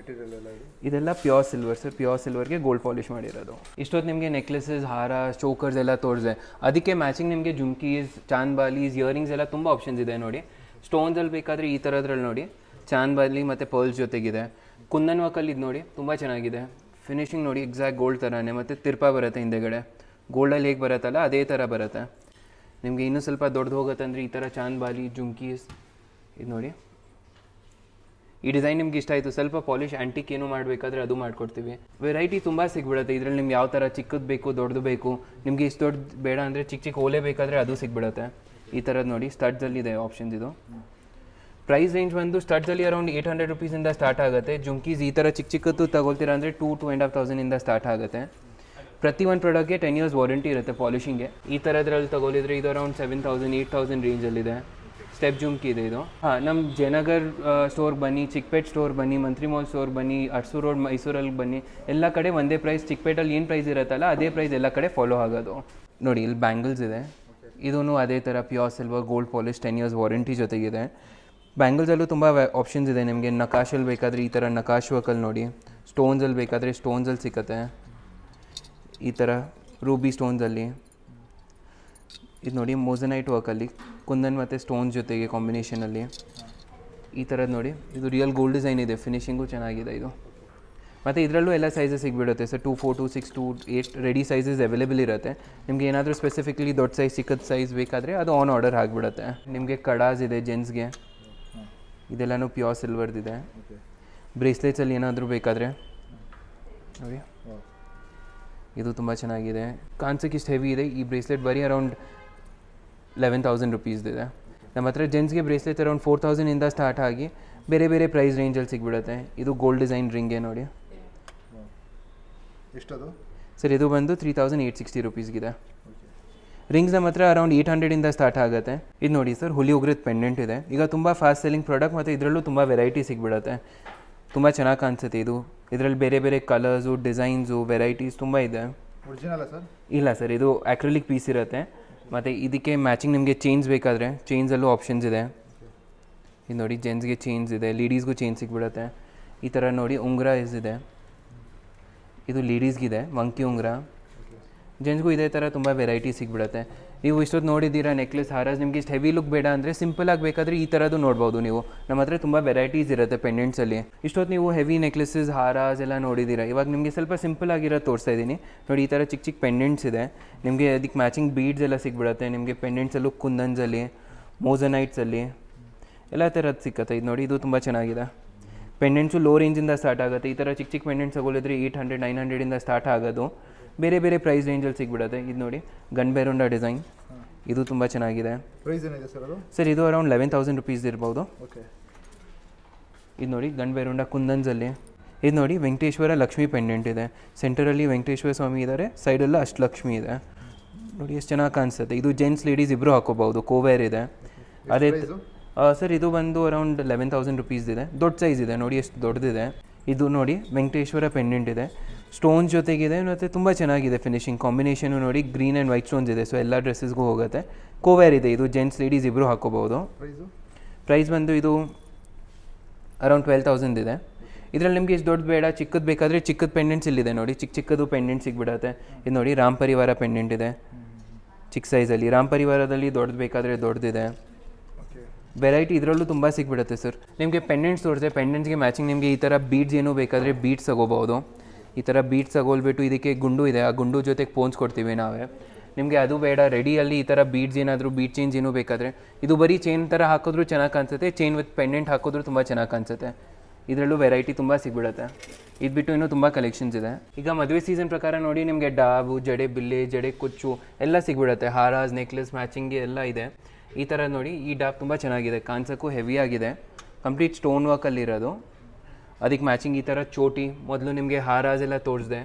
ಇದೆಲ್ಲ ಪ್ಯೂರ್ ಸಿಲ್ವರ್ ಸರ್, ಪ್ಯೂರ್ ಸಿಲ್ವರ್ಗೆ ಗೋಲ್ಡ್ ಪಾಲಿಷ್ ಮಾಡಿರೋದು. ಇಷ್ಟೊತ್ತು ನಿಮಗೆ ನೆಕ್ಲೆಸಸ್, ಹಾರ, ಚೋಕರ್ಸ್ ಎಲ್ಲ ತೋರಿಸಿದೆ. ಅದಕ್ಕೆ ಮ್ಯಾಚಿಂಗ್ ನಿಮಗೆ ಜುಮ್ಕೀಸ್, ಚಾಂದ್ ಬಾಲೀಸ್, ಇಯರಿಂಗ್ಸ್ ಎಲ್ಲ ತುಂಬ ಆಪ್ಷನ್ಸ್ ಇದೆ ನೋಡಿ. ಸ್ಟೋನ್ಸಲ್ಲಿ ಬೇಕಾದರೆ ಈ ಥರದ್ರಲ್ಲಿ ನೋಡಿ, ಚಾಂದ್ ಬಾಲಿ ಮತ್ತು ಪರ್ಲ್ಸ್ ಜೊತೆಗಿದೆ. ಕುಂದನ್ ವರ್ಕಲ್ಲಿ ಇದು ನೋಡಿ, ತುಂಬ ಚೆನ್ನಾಗಿದೆ. ಫಿನಿಶಿಂಗ್ ನೋಡಿ, ಎಕ್ಸಾಕ್ಟ್ ಗೋಲ್ಡ್ ಥರನೇ, ಮತ್ತು ತಿರ್ಪಾ ಬರುತ್ತೆ ಹಿಂದೆಗಡೆ. ಗೋಲ್ಡಲ್ಲಿ ಹೇಗೆ ಬರುತ್ತಲ್ಲ ಅದೇ ಥರ ಬರುತ್ತೆ. ನಿಮಗೆ ಇನ್ನೂ ಸ್ವಲ್ಪ ದೊಡ್ಡದು ಹೋಗುತ್ತೆ ಅಂದರೆ ಈ ಥರ ಚಾಂದ್ ಬಾಲಿ, ಜುಮ್ಕೀಸ್. ಇದು ನೋಡಿ, ಈ ಡಿಸೈನ್ ನಿಮ್ಗೆ ಇಷ್ಟ ಆಯಿತು, ಸ್ವಲ್ಪ ಪಾಲಿಷ್ ಆ್ಯಂಟಿಕ್ ಏನು ಮಾಡಬೇಕಾದ್ರೆ ಅದು ಮಾಡಿಕೊಡ್ತೀವಿ. ವೆರೈಟಿ ತುಂಬ ಸಿಗ್ಬಿಡುತ್ತೆ ಇದರಲ್ಲಿ. ನಿಮ್ಗೆ ಯಾವ ಥರ ಚಿಕ್ಕದು ಬೇಕು, ದೊಡ್ಡದು ಬೇಕು, ನಿಮಗೆ ಇಷ್ಟು ದೊಡ್ಡ ಬೇಡ ಅಂದರೆ ಚಿಕ್ಕ ಚಿಕ್ಕ ಓಲೆ ಬೇಕಾದರೆ ಅದು ಸಿಗ್ಬಿಡುತ್ತೆ. ಈ ಥರದ್ದು ನೋಡಿ, ಸ್ಟಡ್ಸಲ್ಲಿದೆ ಆಪ್ಷನ್ಸ್. ಇದು ಪ್ರೈಸ್ ರೇಂಜ್ ಬಂದು ಸ್ಟಡ್ಸಲ್ಲಿ ಅರೌಂಡ್ 800 ರೂಪೀಸಿಂದ ಸ್ಟಾರ್ಟ್ ಆಗುತ್ತೆ. ಜುಮ್ಕೀಸ್ ಈ ಥರ ಚಿಕ್ಕ ಚಿಕ್ಕದ್ದು ತಗೊಳ್ತೀರಾ ಅಂದರೆ 2,500 ಸ್ಟಾರ್ಟ್ ಆಗುತ್ತೆ. ಪ್ರತಿ ಒಂದು ಪ್ರಾಡಕ್ಟ್ಗೆ 10 years ವಾರಂಟಿ ಇರುತ್ತೆ ಪಾಲಿಷಿಂಗ್ಗೆ. ಈ ಥರದ್ರಲ್ಲಿ ತಗೊಳಿದ್ರೆ ಇದು ಅರೌಂಡ್ 7,000, 8,000 ರೇಂಜಲ್ಲಿದೆ. ಸ್ಟೆಪ್ ಜುಮ್ಕಿ ಇದೆ ಇದು. ನಮ್ಮ ಜಯನಗರ್ ಸ್ಟೋರ್ಗೆ ಬನ್ನಿ, ಚಿಕ್ಕಪೇಟ್ ಸ್ಟೋರ್ ಬನ್ನಿ, ಮಂತ್ರಿ ಮಾಲ್ ಸ್ಟೋರ್ ಬನ್ನಿ, ಅರಸೂರು ರೋಡ್ ಮೈಸೂರಲ್ಲಿ ಬನ್ನಿ, ಎಲ್ಲ ಕಡೆ ಒಂದೇ ಪ್ರೈಸ್. ಚಿಕ್ಕಪೇಟಲ್ಲಿ ಏನು ಪ್ರೈಸ್ ಇರುತ್ತಲ್ಲ ಅದೇ ಪ್ರೈಸ್ ಎಲ್ಲ ಕಡೆ ಫಾಲೋ ಆಗೋದು. ನೋಡಿ, ಇಲ್ಲಿ ಬ್ಯಾಂಗಲ್ಸ್ ಇದೆ, ಇದೂ ಅದೇ ಥರ pure silver gold polish, 10 years warranty ಜೊತೆಗಿದೆ. ಬ್ಯಾಂಗಲ್ಸಲ್ಲೂ ತುಂಬ ಆಪ್ಷನ್ಸ್ ಇದೆ ನಿಮಗೆ. ನಕಾಶಲ್ಲಿ ಬೇಕಾದರೆ ಈ ಥರ ನಕಾಶ್ ವರ್ಕಲ್ಲಿ ನೋಡಿ, ಸ್ಟೋನ್ಸಲ್ಲಿ ಬೇಕಾದರೆ ಸ್ಟೋನ್ಸಲ್ಲಿ ಸಿಗುತ್ತೆ. ಈ ಥರ ರೂಬಿ ಸ್ಟೋನ್ಸಲ್ಲಿ ಇದು ನೋಡಿ, ಮೋಸನೈಟ್ ವರ್ಕಲ್ಲಿ ಕುಂದನ್ ಮತ್ತು ಸ್ಟೋನ್ಸ್ ಜೊತೆಗೆ ಕಾಂಬಿನೇಷನಲ್ಲಿ ಈ ಥರದ್ದು ನೋಡಿ. ಇದು ರಿಯಲ್ ಗೋಲ್ಡ್ ಡಿಸೈನ್ ಇದೆ, ಫಿನಿಶಿಂಗು ಚೆನ್ನಾಗಿದೆ ಇದು. ಮತ್ತು ಇದರಲ್ಲೂ ಎಲ್ಲ ಸೈಜಸ್ ಸಿಗ್ಬಿಡುತ್ತೆ ಸರ್. 2, 4, 2, 6, 2, 8 ರೆಡಿ ಸೈಜಸ್ ಅವೈಲೇಬಲ್ ಇರುತ್ತೆ. ನಿಮಗೆ ಏನಾದರೂ ಸ್ಪೆಸಿಫಿಕ್ಲಿ ದೊಡ್ಡ ಸೈಜ್, ಚಿಕ್ಕದ ಸೈಜ್ ಬೇಕಾದರೆ ಅದು ಆನ್ ಆರ್ಡರ್ ಆಗಿಬಿಡುತ್ತೆ. ನಿಮಗೆ ಕಡಾಸ್ ಇದೆ ಜೆಂಟ್ಸ್ಗೆ, ಇದೆಲ್ಲನೂ ಪ್ಯೂರ್ ಸಿಲ್ವರ್ದಿದೆ. ಬ್ರೇಸ್ಲೆಟ್ಸಲ್ಲಿ ಏನಾದರೂ ಬೇಕಾದರೆ ನೋಡಿ, ಇದು ತುಂಬ ಚೆನ್ನಾಗಿದೆ. ಕಾನ್ಸೆಪ್ಟ್ ಇಷ್ಟು ಹೆವಿ ಇದೆ. ಈ ಬ್ರೇಸ್ಲೆಟ್ ಬರೀ ಅರೌಂಡ್ 11,000 ರೂಪೀಸ್ದಿದೆ. ನಮ್ಮ ಹತ್ರ ಜೆಂಟ್ಸ್ಗೆ ಬ್ರೇಸ್ಲೆಟ್ ಅರೌಂಡ್ 4,000 ಸ್ಟಾರ್ಟ್ ಆಗಿ ಬೇರೆ ಬೇರೆ ಪ್ರೈಸ್ ರೇಂಜಲ್ಲಿ ಸಿಗ್ಬಿಡುತ್ತೆ. ಇದು ಗೋಲ್ಡ್ ಡಿಸೈನ್ ರಿಂಗೆ ನೋಡಿ. ಎಷ್ಟದು ಸರ್? ಇದು ಬಂದು 3,860 ರೂಪೀಸ್ಗಿದೆ. ರಿಂಗ್ಸ್ ನಮ್ಮ ಹತ್ರ ಅರೌಂಡ್ 800 ಸ್ಟಾರ್ಟ್ ಆಗುತ್ತೆ. ಇದು ನೋಡಿ ಸರ್, ಹುಲಿ ಉಗ್ರದ ಪೆಂಡೆಂಟ್ ಇದೆ. ಈಗ ತುಂಬ ಫಾಸ್ಟ್ ಸೆಲ್ಲಿಂಗ್ ಪ್ರಾಡಕ್ಟ್, ಮತ್ತು ಇದರಲ್ಲೂ ತುಂಬ ವೆರೈಟಿ ಸಿಗ್ಬಿಡುತ್ತೆ. ತುಂಬ ಚೆನ್ನಾಗಿ ಕಾಣಿಸುತ್ತೆ ಇದು. ಇದರಲ್ಲಿ ಬೇರೆ ಬೇರೆ ಕಲರ್ಸು, ಡಿಸೈನ್ಸು, ವೆರೈಟೀಸ್ ತುಂಬ ಇದೆ. ಒರಿಜಿನಲ್ಲ ಸರ್? ಇಲ್ಲ ಸರ್, ಇದು ಅಕ್ರಿಲಿಕ್ ಪೀಸ್ ಇರುತ್ತೆ. ಮತ್ತು ಇದಕ್ಕೆ ಮ್ಯಾಚಿಂಗ್ ನಿಮಗೆ ಚೈನ್ಸ್ ಬೇಕಾದರೆ ಚೈನ್ಸಲ್ಲೂ ಆಪ್ಷನ್ಸ್ ಇದೆ. ಇದು ನೋಡಿ, ಜೆಂಟ್ಸ್ಗೆ ಚೈನ್ಸ್ ಇದೆ, ಲೇಡೀಸ್ಗೂ ಚೈನ್ ಸಿಗ್ಬಿಡುತ್ತೆ. ಈ ಥರ ನೋಡಿ ಉಂಗುರ ಇದೆ, ಇದು ಲೇಡೀಸ್ಗಿದೆ ಮಂಕಿ ಉಂಗುರ. ಜೆಂಟ್ಸ್ಗೂ ಇದೇ ಥರ ತುಂಬ ವೆರೈಟಿ ಸಿಗ್ಬಿಡುತ್ತೆ. ನೀವು ಇಷ್ಟೊತ್ತು ನೋಡಿದ್ದೀರಾ ನೆಕ್ಲೆಸ್, ಹಾರಾಸ್. ನಿಮಗೆ ಇಷ್ಟು ಹೆವಿ ಲುಕ್ ಬೇಡ ಅಂದರೆ ಸಿಂಪಲಾಗಿ ಬೇಕಾದರೆ ಈ ಥರದ್ದು ನೋಡ್ಬೋದು ನೀವು. ನಮ್ಮ ಹತ್ರ ತುಂಬ ವೆರೈಟೀಸ್ ಇರುತ್ತೆ ಪೆಂಡೆಂಟ್ಸಲ್ಲಿ. ಇಷ್ಟೊತ್ತು ನೀವು ಹೆವಿ ನೆಕ್ಲೆಸಸ್, ಹಾರಾಸ್ ಎಲ್ಲ ನೋಡಿದ್ದೀರಾ. ಇವಾಗ ನಿಮಗೆ ಸ್ವಲ್ಪ ಸಿಂಪಲ್ ಆಗಿರೋದು ತೋರಿಸ್ತಾ ಇದ್ದೀನಿ ನೋಡಿ. ಈ ಥರ ಚಿಕ್ಕ ಚಿಕ್ಕ ಪೆಂಡೆಂಟ್ಸ್ ಇದೆ. ನಿಮಗೆ ಅದಕ್ಕೆ ಮ್ಯಾಚಿಂಗ್ ಬೀಡ್ಸ್ ಎಲ್ಲ ಸಿಗ್ಬಿಡುತ್ತೆ ನಿಮಗೆ. ಪೆಂಡೆಂಟ್ಸಲ್ಲೂ ಕುಂದನ್ಸಲ್ಲಿ, ಮೋಸನೈಟ್ಸಲ್ಲಿ ಎಲ್ಲ ಥರದ್ದು ಸಿಕ್ಕತ್ತೆ. ಇದು ನೋಡಿ, ಇದು ತುಂಬ ಚೆನ್ನಾಗಿದೆ. ಪೆಂಡೆಂಟ್ಸು ಲೋ ರೇಂಜಿಂದ ಸ್ಟಾರ್ಟ್ ಆಗುತ್ತೆ. ಈ ಥರ ಚಿಕ್ಕ ಚಿಕ್ಕ ಪೆಂಡೆಂಟ್ಸ್ ತಗೊಳಿದ್ರೆ 800, 900ಇಂದ ಸ್ಟಾರ್ಟ್ ಆಗೋದು. ಬೇರೆ ಬೇರೆ ಪ್ರೈಸ್ ರೇಂಜಲ್ಲಿ ಸಿಗ್ಬಿಡುತ್ತೆ. ಇದು ನೋಡಿ, ಗನ್ಬೇರುಂಡ ಡಿಸೈನ್, ಇದು ತುಂಬ ಚೆನ್ನಾಗಿದೆ. ಪ್ರೈಸ್ ಏನಿದೆ ಸರ್ ಅದು? ಸರ್ ಇದು ಅರೌಂಡ್ 11,000 ರುಪೀಸ್ ಇರ್ಬೋದು. ಓಕೆ. ಇದು ನೋಡಿ, ಗನ್ಬೇರುಂಡ ಕುಂದನ್ಸಲ್ಲಿ. ಇದು ನೋಡಿ, ವೆಂಕಟೇಶ್ವರ ಲಕ್ಷ್ಮಿ ಪೆಂಡೆಂಟ್ ಇದೆ. ಸೆಂಟರಲ್ಲಿ ವೆಂಕಟೇಶ್ವರ ಸ್ವಾಮಿ ಇದ್ದಾರೆ, ಸೈಡೆಲ್ಲ ಅಷ್ಟಲಕ್ಷ್ಮಿ ಇದೆ. ನೋಡಿ ಎಷ್ಟು ಚೆನ್ನಾಗಿ ಕಾಣಿಸುತ್ತೆ. ಇದು ಜೆಂಟ್ಸ್ ಲೇಡೀಸ್ ಇಬ್ಬರು ಹಾಕೋಬಹುದು. ಕೋವೇರ್ ಇದೆ. ಅದೇ ಸರ್ ಇದು ಬಂದು ಅರೌಂಡ್ 11,000 ರುಪೀಸ್ ಇದೆ. ದೊಡ್ಡ ಸೈಜ್ ಇದೆ ನೋಡಿ, ಎಷ್ಟು ದೊಡ್ಡದಿದೆ. ಇದು ನೋಡಿ, ವೆಂಕಟೇಶ್ವರ ಪೆಂಡೆಂಟ್ ಇದೆ, ಸ್ಟೋನ್ಸ್ ಜೊತೆಗಿದೆ ಮತ್ತು ತುಂಬ ಚೆನ್ನಾಗಿದೆ ಫಿನಿಶಿಂಗ್. ಕಾಂಬಿನೇಷನು ನೋಡಿ, ಗ್ರೀನ್ ಆ್ಯಂಡ್ ವೈಟ್ ಸ್ಟೋನ್ಸ್ ಇದೆ. ಸೊ ಎಲ್ಲ ಡ್ರೆಸ್ಸಸ್ಗೂ ಹೋಗುತ್ತೆ. ಕೋವೇರ್ ಇದೆ. ಇದು ಜೆಂಟ್ಸ್ ಲೇಡೀಸ್ ಇಬ್ಬರು ಹಾಕೋಬಹುದು. ಪ್ರೈಸ್ ಬಂದು ಇದು ಅರೌಂಡ್ 12,000 ಇದೆ. ಇದರಲ್ಲಿ ನಿಮಗೆ ಇಷ್ಟು ದೊಡ್ಡ ಬೇಡ, ಚಿಕ್ಕದು ಬೇಕಾದರೆ ಚಿಕ್ಕದ ಪೆಂಡೆಂಟ್ಸ್ ಇಲ್ಲಿದೆ ನೋಡಿ. ಚಿಕ್ಕ ಚಿಕ್ಕದು ಪೆಂಡೆಂಟ್ ಸಿಗ್ಬಿಡುತ್ತೆ. ಇದು ನೋಡಿ, ರಾಮ್ ಪರಿವಾರ ಪೆಂಡೆಂಟ್ ಇದೆ ಚಿಕ್ಕ ಸೈಜಲ್ಲಿ. ರಾಮ್ ಪರಿವಾರದಲ್ಲಿ ದೊಡ್ಡದು ಬೇಕಾದರೆ ದೊಡ್ಡದಿದೆ. ವೆರೈಟಿ ಇದರಲ್ಲೂ ತುಂಬ ಸಿಗ್ಬಿಡುತ್ತೆ ಸರ್. ನಿಮಗೆ ಪೆಂಡೆಂಟ್ಸ್ ತೋರಿಸಿದೆ. ಪೆಂಡೆಂಟ್ಸ್ಗೆ ಮ್ಯಾಚಿಂಗ್ ನಿಮಗೆ ಈ ಥರ ಬೀಡ್ಸ್ ಏನೂ ಬೇಕಾದರೆ ಬೀಡ್ಸ್ ತಗೋಬೋದು. ಈ ಥರ ಬೀಡ್ಸ್ ತಗೊಳ್ಬಿಟ್ಟು ಇದಕ್ಕೆ ಗುಂಡು ಇದೆ, ಆ ಗುಂಡು ಜೊತೆಗೆ ಪೋನ್ಸ್ ಕೊಡ್ತೀವಿ ನಾವೇ. ನಿಮಗೆ ಅದು ಬೇಡ, ರೆಡಿಯಲ್ಲಿ ಈ ಥರ ಬೀಡ್ಸ್ ಏನಾದರೂ ಬೀಡ್ ಚೇಂಜ್ ಏನೂ ಬೇಕಾದರೆ ಇದು ಬರೀ ಚೈನ್ ಥರ ಹಾಕಿದ್ರೂ ಚೆನ್ನಾಗಿ ಕಾಣಿಸುತ್ತೆ. ಚೈನ್ ವಿತ್ ಪೆಂಡೆಂಟ್ ಹಾಕಿದ್ರೂ ತುಂಬ ಚೆನ್ನಾಗಿ ಕಾಣಿಸುತ್ತೆ. ಇದರಲ್ಲೂ ವೆರೈಟಿ ತುಂಬ ಸಿಗ್ಬಿಡುತ್ತೆ. ಇದು ಬಿಟ್ಟು ಇನ್ನೂ ತುಂಬ ಕಲೆಕ್ಷನ್ಸ್ ಇದೆ. ಈಗ ಮದುವೆ ಸೀಸನ್ ಪ್ರಕಾರ ನೋಡಿ, ನಿಮಗೆ ಡಾಬು, ಜಡೆ ಬಿಲ್ಲೆ, ಜಡೆ ಕುಚ್ಚು ಎಲ್ಲ ಸಿಗ್ಬಿಡುತ್ತೆ. ಹಾರಾಸ್, ನೆಕ್ಲೆಸ್ ಮ್ಯಾಚಿಂಗ್ಗೆ ಎಲ್ಲ ಇದೆ. ಈ ಥರ ನೋಡಿ, ಈ ಡಾಬ್ ತುಂಬ ಚೆನ್ನಾಗಿದೆ, ಕಾಣಿಸೋಕ್ಕೂ ಹೆವಿಯಾಗಿದೆ. Complete stone ವರ್ಕಲ್ಲಿರೋದು. ಅದಕ್ಕೆ ಮ್ಯಾಚಿಂಗ್ ಈ ಥರ ಚೋಟಿ. ಮೊದಲು ನಿಮಗೆ ಹಾರಾಸ್ ಎಲ್ಲ ತೋರಿಸಿದೆ.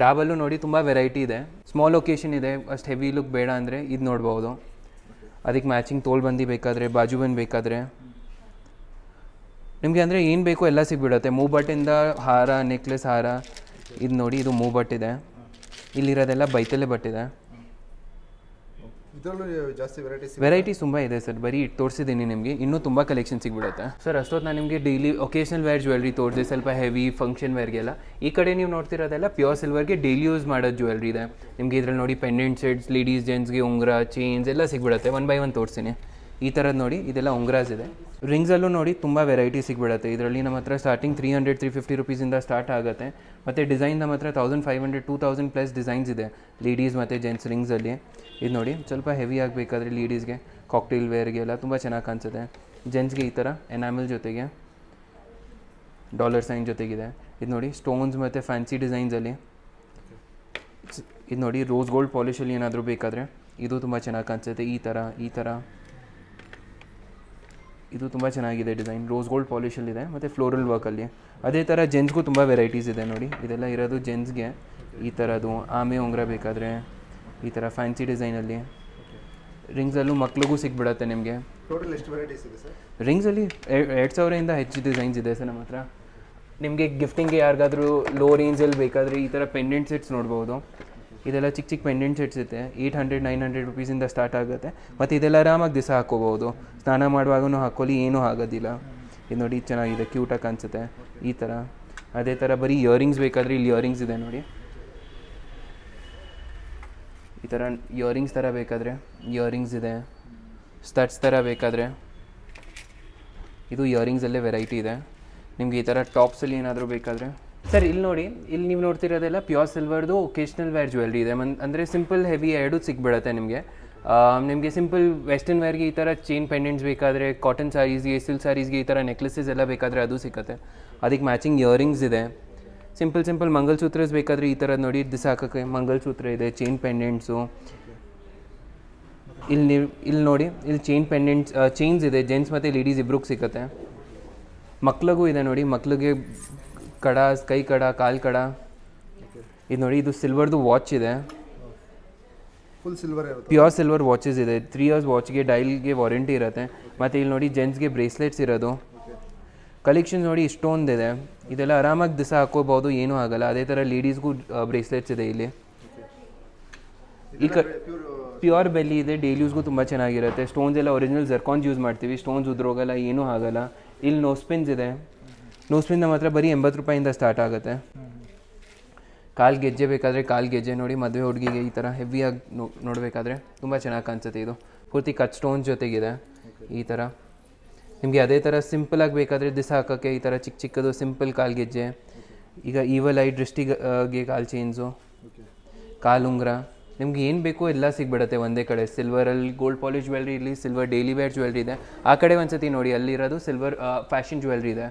ಡಾಬಲ್ಲೂ ನೋಡಿ ತುಂಬ ವೆರೈಟಿ ಇದೆ. ಸ್ಮಾಲ್ ಲೊಕೇಶನ್ ಇದೆ, ಅಷ್ಟು ಹೆವಿ ಲುಕ್ ಬೇಡ ಅಂದರೆ ಇದು ನೋಡ್ಬೋದು. ಅದಕ್ಕೆ ಮ್ಯಾಚಿಂಗ್ ತೋಳ್ಬಂದಿ ಬೇಕಾದರೆ, ಬಾಜುಬಂದ್ ಬೇಕಾದರೆ ನಿಮಗೆ ಅಂದರೆ ಏನು ಬೇಕೋ ಎಲ್ಲ ಸಿಗ್ಬಿಡುತ್ತೆ. ಮೂಬಟ್ಟಿಂದ ಹಾರ, ನೆಕ್ಲೆಸ್ ಹಾರ. ಇದು ನೋಡಿ, ಇದು ಮೂಬಟ್ಟಿದೆ. ಇಲ್ಲಿರೋದೆಲ್ಲ ಬೈತಲ್ಲೇ ಬಟ್ಟಿದೆ. ವೆರೈಟೀಸ್ ತುಂಬ ಇದೆ ಸರ್. ಬರೀ ತೋರಿಸಿದ್ದೀನಿ ನಿಮಗೆ, ಇನ್ನೂ ತುಂಬ ಕಲೆಕ್ಷನ್ ಸಿಗ್ಬಿಡುತ್ತೆ ಸರ್. ಅಷ್ಟೊತ್ತು ನಾನು ನಿಮಗೆ ಡೈಲಿ ಒಕೇಶನಲ್ ವೇರ್ ಜ್ಯುವೆಲ್ರಿ ತೋರಿಸಿದೆ, ಸ್ವಲ್ಪ ಹೆವಿ ಫಂಕ್ಷನ್ ವೇರ್ಗೆಲ್ಲ. ಈ ಕಡೆ ನೀವು ನೋಡ್ತಿರೋದೆಲ್ಲ ಪ್ಯೂರ್ ಸಿಲ್ವರ್ಗೆ ಡೈಲಿ ಯೂಸ್ ಮಾಡೋದು ಜ್ಯುವೆಲ್ರಿ ಇದೆ ನಿಮಗೆ. ಇದರಲ್ಲಿ ನೋಡಿ, ಪೆಂಡೆಂಟ್ ಸೆಟ್ಸ್, ಲೇಡೀಸ್ ಜೆಂಟ್ಸ್ಗೆ ಉಂಗುರ, ಚೈನ್ಸ್ ಎಲ್ಲ ಸಿಗ್ಬಿಡುತ್ತೆ. 1 by 1 ತೋರಿಸ್ತೀನಿ. ಈ ಥರದ್ದು ನೋಡಿ, ಇದೆಲ್ಲ ಉಂಗ್ರಾಸ್ ಇದೆ. ರಿಂಗ್ಸಲ್ಲೂ ನೋಡಿ ತುಂಬ ವೆರೈಟಿ ಸಿಗ್ಬಿಡುತ್ತೆ. ಇದರಲ್ಲಿ ನಮ್ಮ ಹತ್ರ ಸ್ಟಾರ್ಟಿಂಗ್ 300, 350 ರುಪೀಸಿಂದ ಸ್ಟಾರ್ಟ್ ಆಗುತ್ತೆ. ಮತ್ತು ಡಿಸೈನ್ ನಮ್ಮ ಹತ್ರ 1500, 2000 ಪ್ಲಸ್ ಡಿಸೈನ್ಸ್ ಇದೆ ಲೇಡೀಸ್ ಮತ್ತು ಜೆಂಟ್ಸ್ ರಿಂಗ್ಸಲ್ಲಿ. ಇದು ನೋಡಿ, ಸ್ವಲ್ಪ ಹೆವಿ ಆಗಬೇಕಾದ್ರೆ ಲೇಡೀಸ್ಗೆ, ಕಾಕ್ಟೇಲ್ ವೇರ್ಗೆ ಎಲ್ಲ ತುಂಬ ಚೆನ್ನಾಗಿ ಕಾಣಿಸುತ್ತೆ. ಜೆಂಟ್ಸ್ಗೆ ಈ ಥರ ಎನಾಮಲ್ ಜೊತೆಗೆ $ಸೈನ್ ಜೊತೆಗಿದೆ. ಇದು ನೋಡಿ, ಸ್ಟೋನ್ಸ್ ಮತ್ತು ಫ್ಯಾನ್ಸಿ ಡಿಸೈನ್ಸಲ್ಲಿ. ಇದು ನೋಡಿ, ರೋಸ್ ಗೋಲ್ಡ್ ಪಾಲಿಶಲ್ಲಿ ಏನಾದರೂ ಬೇಕಾದರೆ ಇದು ತುಂಬ ಚೆನ್ನಾಗಿ ಕಾಣಿಸುತ್ತೆ. ಈ ಥರ ಇದು ತುಂಬ ಚೆನ್ನಾಗಿದೆ ಡಿಸೈನ್. ರೋಸ್ ಗೋಲ್ಡ್ ಪಾಲಿಶಲ್ಲಿದೆ ಮತ್ತು ಫ್ಲೋರಲ್ ವರ್ಕಲ್ಲಿ. ಅದೇ ಥರ ಜೆಂಟ್ಸ್ಗೂ ತುಂಬ ವೆರೈಟೀಸ್ ಇದೆ ನೋಡಿ. ಇದೆಲ್ಲ ಇರೋದು ಜೆಂಟ್ಸ್ಗೆ. ಈ ಥರದ್ದು ಆಮೆ ಉಂಗುರ ಬೇಕಾದರೆ ಈ ಥರ ಫ್ಯಾನ್ಸಿ ಡಿಸೈನಲ್ಲಿ. ರಿಂಗ್ಸಲ್ಲೂ ಮಕ್ಳಿಗೂ ಸಿಗ್ಬಿಡುತ್ತೆ ನಿಮಗೆ. ಟೋಟಲ್ ಎಷ್ಟು ವೆರೈಟೀಸ್ ಇದೆ ಸರ್? ರಿಂಗ್ಸಲ್ಲಿ 2,000ಇಂದ ಹೆಚ್ಚು ಡಿಸೈನ್ಸ್ ಇದೆ ಸರ್ ನಮ್ಮ ಹತ್ರ. ನಿಮಗೆ ಗಿಫ್ಟಿಂಗ್ಗೆ ಯಾರಿಗಾದರೂ ಲೋ ರೇಂಜಲ್ಲಿ ಬೇಕಾದರೆ ಈ ಥರ ಪೆಂಡೆಂಟ್ ಸೆಟ್ಸ್ ನೋಡ್ಬೋದು. ಇದೆಲ್ಲ ಚಿಕ್ಕ ಚಿಕ್ಕ ಪೆಂಡೆಂಟ್ ಸೆಟ್ಸ್ ಇದೆ. 800, 900 ರುಪೀಸಿಂದ ಸ್ಟಾರ್ಟ್ ಆಗುತ್ತೆ. ಮತ್ತು ಇದೆಲ್ಲ ಆರಾಮಾಗಿ ದಿವಸ ಹಾಕ್ಕೋಬೋದು. ಸ್ನಾನ ಮಾಡುವಾಗೂ ಹಾಕ್ಕೊಳ್ಳಿ, ಏನೂ ಆಗೋದಿಲ್ಲ. ಇದು ನೋಡಿ, ಚೆನ್ನಾಗಿದೆ, ಕ್ಯೂಟಾಗಿ ಕಾಣಿಸುತ್ತೆ. ಈ ಥರ. ಅದೇ ಥರ ಬರೀ ಇಯರಿಂಗ್ಸ್ ಬೇಕಾದರೆ ಇಲ್ಲಿ ಇಯರಿಂಗ್ಸ್ ಇದೆ ನೋಡಿ. ಈ ಥರ ಇಯರಿಂಗ್ಸ್ ಥರ ಬೇಕಾದರೆ ಇಯರಿಂಗ್ಸ್ ಇದೆ. ಸ್ಟಡ್ಸ್ ಥರ ಬೇಕಾದರೆ ಇದು ಇಯರಿಂಗ್ಸಲ್ಲೇ ವೆರೈಟಿ ಇದೆ. ನಿಮಗೆ ಈ ಥರ ಟಾಪ್ಸಲ್ಲಿ ಏನಾದರೂ ಬೇಕಾದರೆ ಸರ್ ಇಲ್ಲಿ ನೋಡಿ, ಇಲ್ಲಿ ನೀವು ನೋಡ್ತಿರೋದೆಲ್ಲ ಪ್ಯೂರ್ ಸಿಲ್ವರ್ದು ಒಕೇಶ್ನಲ್ ವೇರ್ ಜ್ಯುವೆಲ್ರಿ ಇದೆ. ಅಂದರೆ ಸಿಂಪಲ್ ಹೆವಿ ಎರಡೂ ಸಿಗ್ಬಿಡುತ್ತೆ ನಿಮಗೆ. ನಿಮಗೆ ಸಿಂಪಲ್ ವೆಸ್ಟರ್ನ್ ವೇರ್ಗೆ ಈ ಥರ ಚೈನ್ ಪೆಂಡೆಂಟ್ಸ್ ಬೇಕಾದರೆ, ಕಾಟನ್ ಸ್ಯಾರೀಸ್ಗೆ, ಸಿಲ್ಕ್ ಸ್ಯಾರೀಸ್ಗೆ ಈ ಥರ ನೆಕ್ಲೆಸಸ್ ಎಲ್ಲ ಬೇಕಾದರೆ ಅದು ಸಿಗುತ್ತೆ. ಅದಕ್ಕೆ ಮ್ಯಾಚಿಂಗ್ ಇಯರಿಂಗ್ಸ್ ಇದೆ. ಸಿಂಪಲ್ ಮಂಗಲಸೂತ್ರಸ್ ಬೇಕಾದರೆ ಈ ಥರ ನೋಡಿ, ದಿವಸ ಹಾಕೋಕ್ಕೆ ಮಂಗಲಸೂತ್ರ ಇದೆ, ಚೈನ್ ಪೆಂಡೆಂಟ್ಸು. ಇಲ್ಲಿ ನೋಡಿ, ಇಲ್ಲಿ ಚೈನ್ ಪೆಂಡೆಂಟ್ಸ್, ಚೈನ್ಸ್ ಇದೆ. ಜೆಂಟ್ಸ್ ಮತ್ತು ಲೇಡೀಸ್ ಇಬ್ರಿಗೂ ಸಿಗುತ್ತೆ. ಮಕ್ಳಿಗೂ ಇದೆ ನೋಡಿ, ಮಕ್ಳಿಗೆ ಕಡ, ಕೈ ಕಡ, ಕಾಲು ಕಡ. ಇದು ನೋಡಿ, ಇದು ಸಿಲ್ವರ್ದು ವಾಚ್ ಇದೆ. ಫುಲ್ ಸಿಲ್ವರ್ ಇರುತ್ತೆ. ಪ್ಯೂರ್ ಸಿಲ್ವರ್ ವಾಚಸ್ ಇದೆ. 3 years ವಾಚ್ಗೆ ಡೈಲ್ಗೆ ವಾರಂಟಿ ಇರುತ್ತೆ. ಮತ್ತು ಇಲ್ಲಿ ನೋಡಿ, ಜೆಂಟ್ಸ್ಗೆ ಬ್ರೇಸ್ಲೆಟ್ಸ್ ಇರೋದು. ಕಲೆಕ್ಷನ್ಸ್ ನೋಡಿ ಇಷ್ಟೊಂದಿದೆ, ಇದೆಲ್ಲ ಆರಾಮಾಗಿ ದಿವಸ ಹಾಕೋಬೋದು, ಏನೂ ಆಗಲ್ಲ. ಅದೇ ಥರ ಲೇಡೀಸ್ಗೂ ಬ್ರೇಸ್ಲೆಟ್ಸ್ ಇದೆ ಇಲ್ಲಿ. ಈ ಪ್ಯೂರ್ ಬೆಲ್ಲಿ ಇದೆ, ಡೈಲಿ ಯೂಸ್ಗೂ ತುಂಬ ಚೆನ್ನಾಗಿರುತ್ತೆ. ಸ್ಟೋನ್ಸ್ ಎಲ್ಲ ಒರಿಜಿನಲ್ ಜರ್ಕಾನ್ಸ್ ಯೂಸ್ ಮಾಡ್ತೀವಿ, ಸ್ಟೋನ್ಸ್ ಉದ್ರೋಗಲ್ಲ, ಏನೂ ಆಗಲ್ಲ. ಇಲ್ಲಿ ನೋಸ್ಪಿನ್ಸ್ ಇದೆ, ನೋಸ್ಪಿನ್ ನಮ್ಮ ಹತ್ರ ಬರೀ 80 ರೂಪಾಯಿಂದ ಸ್ಟಾರ್ಟ್ ಆಗುತ್ತೆ. ಕಾಲು ಗೆಜ್ಜೆ ಬೇಕಾದರೆ ಕಾಲು ಗೆಜ್ಜೆ ನೋಡಿ, ಮದುವೆ ಹುಡುಗಿಗೆ ಈ ಥರ ಹೆವಿಯಾಗಿ ನೋಡಬೇಕಾದ್ರೆ ತುಂಬ ಚೆನ್ನಾಗಿ ಕಾಣಿಸುತ್ತೆ. ಇದು ಪೂರ್ತಿ ಕಟ್ ಸ್ಟೋನ್ಸ್ ಜೊತೆಗಿದೆ ಈ ಥರ. ನಿಮಗೆ ಅದೇ ಥರ ಸಿಂಪಲಾಗಿ ಬೇಕಾದರೆ ದಿವಸ ಹಾಕೋಕ್ಕೆ ಈ ಥರ ಚಿಕ್ಕ ಚಿಕ್ಕದು ಸಿಂಪಲ್ ಕಾಲು ಗೆಜ್ಜೆ. ಈಗ ಈವಲ್ ಐ ದೃಷ್ಟಿಗೆ ಕಾಲು ಚೈನ್ಸು, ಕಾಲು ಉಂಗುರ, ನಿಮ್ಗೆ ಏನು ಬೇಕೋ ಎಲ್ಲ ಸಿಗ್ಬಿಡುತ್ತೆ ಒಂದೇ ಕಡೆ. ಸಿಲ್ವರಲ್ಲಿ ಗೋಲ್ಡ್ ಪಾಲಿಶ್ ಜ್ಯುವೆಲ್ರಿ, ಇಲ್ಲಿ ಸಿಲ್ವರ್ ಡೈಲಿ ವೇರ್ ಜ್ಯುವೆಲ್ರಿ ಇದೆ. ಆ ಕಡೆ ಒಂದ್ಸತಿ ನೋಡಿ, ಅಲ್ಲಿರೋದು ಸಿಲ್ವರ್ ಫ್ಯಾಷನ್ ಜ್ಯುವೆಲ್ರಿ ಇದೆ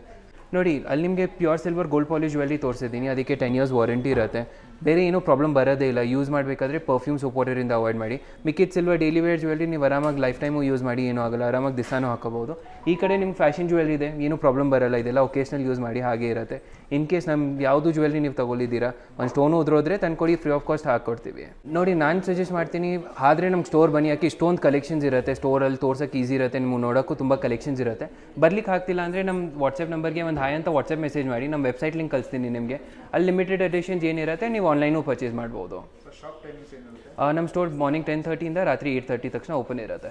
ನೋಡಿ. ಅಲ್ಲಿ ನಿಮಗೆ pure silver gold polish jewellery ತೋರಿಸಿದ್ದೀನಿ, ಅದಕ್ಕೆ 10 years ವಾರಂಟಿ ಇರುತ್ತೆ. ಬೇರೆ ಏನೂ ಪ್ರಾಬ್ಲಮ್ ಬರೋದೇ ಇಲ್ಲ. ಯೂಸ್ ಮಾಡಬೇಕಾದ್ರೆ ಪರ್ಫ್ಯೂಮ್ ಸೋಪ್ ವಾಟರಿಂದ ಅವಾಯ್ಡ್ ಮಾಡಿ. ಮಿಕ್ಕಿದ ಸಿಲ್ವರ್ ಡೈಲಿ ವೇರ್ ಜ್ಯುವೆಲ್ರಿ ನೀವು ಆರಾಮಾಗಿ ಲೈಫ್ ಟೈಮು ಯೂಸ್ ಮಾಡಿ, ಏನೂ ಆಗಲ್ಲ, ಆರಾಮಾಗಿ ದಿಸಾನೂ ಹಾಕೋಬೋದು. ಈ ಕಡೆ ನಿಮ್ಗೆ ಫ್ಯಾಷನ್ ಜ್ಯುವೆಲ್ರಿ ಇದೆ, ಏನೂ ಪ್ರಾಬ್ಲಮ್ ಬರೋಲ್ಲ, ಇದೆಲ್ಲ ಒಕೇಶ್ನಲ್ ಯೂಸ್ ಮಾಡಿ ಹಾಗೆ ಇರುತ್ತೆ. ಇನ್ ಕೇಸ್ ನಮ್ಗೆ ಯಾವುದು ಜ್ಯುವೆಲ್ರಿ ನೀವು ತೊಗೊಳಿದ್ದೀರಾ, ಒಂದು ಸ್ಟೋನು ಉದ್ರೋದ್ರೆ ತಂದ್ಕೊಡಿ, ಫ್ರೀ ಆಫ್ ಕಾಸ್ಟ್ ಹಾಕ್ಕೊಡ್ತೀವಿ ನೋಡಿ. ನಾನು ಸಜೆಸ್ಟ್ ಮಾಡ್ತೀನಿ, ಆದರೆ ನಮ್ಮ ಸ್ಟೋರ್ ಬನ್ನಿ, ಯಾಕೆ ಇಷ್ಟೊಂದು ಕಲೆಕ್ಷನ್ಸ್ ಇರುತ್ತೆ. ಸ್ಟೋರಲ್ಲಿ ತೋರ್ಸೋಕ್ಕೆ ಈಸಿ ಇರುತ್ತೆ, ನಿಮ್ಗೆ ನೋಡೋಕ್ಕೂ ತುಂಬ ಕಲೆಕ್ಷನ್ಸ್ ಇರುತ್ತೆ. ಬರ್ಲಿಕ್ಕೆ ಆಗ್ತಿಲ್ಲ ಅಂದರೆ ನಮ್ಮ ವಾಟ್ಸಪ್ ನಂಬರ್ಗೆ ಒಂದು ಹಾಯ್ ಅಂತ ವಾಟ್ಸಪ್ ಮೆಸೇಜ್ ಮಾಡಿ, ನಮ್ಮ ವೆಬ್ಸೈಟ್ ಲಿಂಕ್ ಕಳಿಸ್ತೀನಿ ನಿಮಗೆ. ಅಲ್ಲಿ ಲಿಮಿಟೆಡ್ ಎಡಿಷನ್ಸ್ ಏನಿರುತ್ತೆ ನೀವು ಆನ್ಲೈನು ಪರ್ಚೇಸ್ ಮಾಡ್ಬೋದು. ನಮ್ಮ ಸ್ಟೋರ್ ಮಾರ್ನಿಂಗ್ 10:30 ಇಂದ ರಾತ್ರಿ 8:30 ತಕ್ಷಣ ಓಪನ್ ಇರುತ್ತೆ.